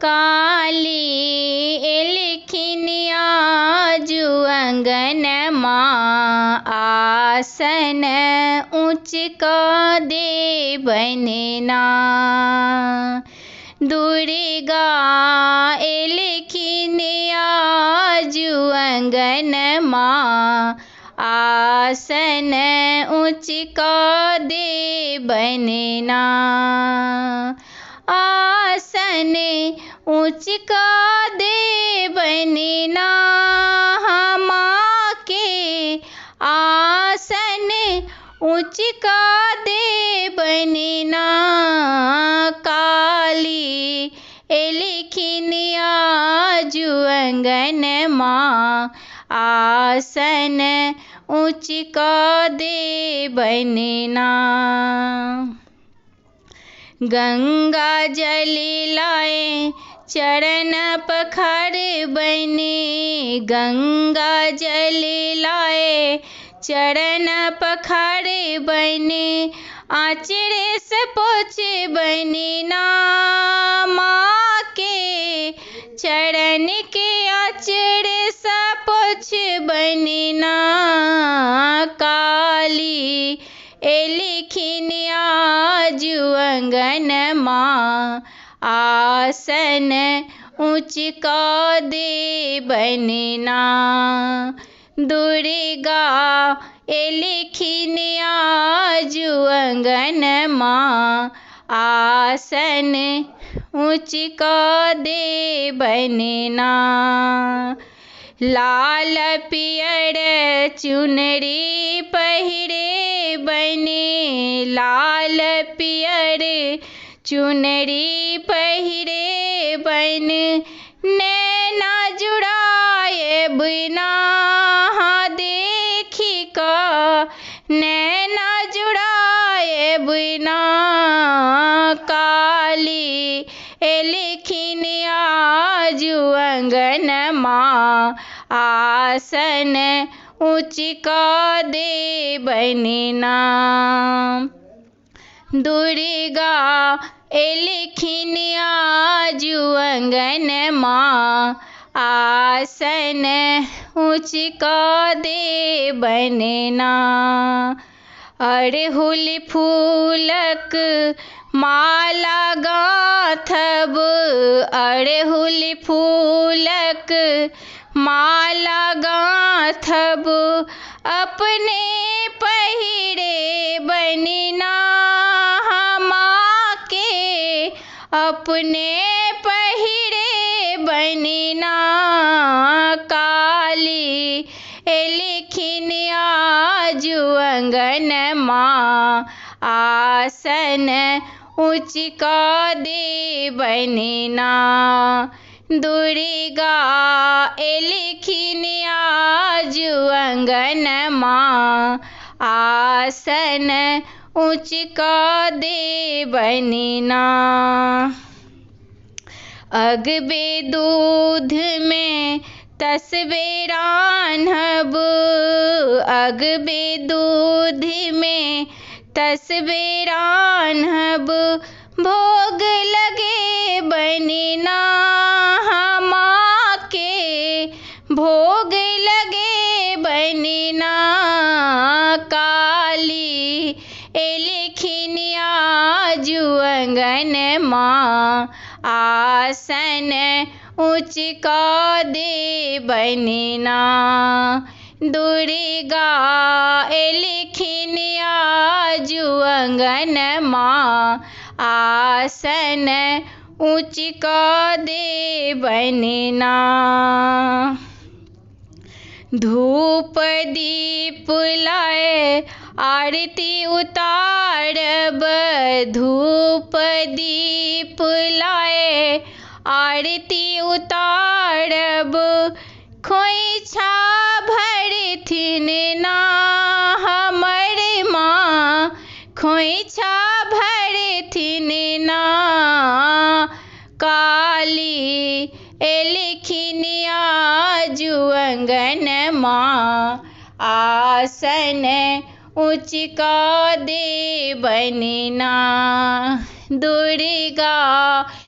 काली एलखिनिया जुअंगनमा आसन ऊँच क देबनना। दुर्गा एलखिनिया जुअंगनमा आसन ऊँच क देबनना। आसन ऊँच क देबनना हमा के आसन ऊँच क देबनना। काली एलखिनिया जुअंगनमा आसन ऊँच क देबनना। गंगा जल लाए चरण पखार बने। गंगा जल लाए चरण पखार बने। आचरे से पोछे बनना माँ के चरण के आचरे से पोछे बनना। काली एलखिनिया जुअंगनमा आसन ऊँच क देबनना। दुर्गा एलखिनिया जुअंगनमा आसन ऊँच क देबनना। लाल पियर चुनरी पहिरे बने। लाल पियर चुनरी पहिरे बन। नैना जुड़ाए बिना देखी का नैना जुड़ाए बिना। काली एलखिनिया जुअंगनमा आसन ऊँच क देबनना। दुर्गा एलखिनिया जुअंगनमा आसन ऊँच क देबनना। अड़हुल फूलक माला गाथब। अड़हुल फूलक माला गाथब अपने पहिरे बनना हमा के अपने पहिरे बनना। काली एलखिनिया जुअंगनमा आसन ऊँच क देबनना। दुर्गा एलखिनिया जुअंगनमा आसन ऊँच क देबनना। अगबे दूध में तसबे रान्हब। अगबे दूध में तसबे रान्हब भोग लगे बनना हमा के भोग लगे बनना। काली एलखिनिया जुअंगनमा आसन ऊँच क देबनना। दुर्गा एलखिनिया जुअंगनमा आसन ऊँच क देबनना। धूप दीप लाए आरती उतारब। धूप दीप लाए आरती उतारब खोइछा भरथिन ना हमर माँ। खोइछा भरथिन ना काली एलखिनिया जुअंगनमा आसन ऊँच क देबनना। दुर्गा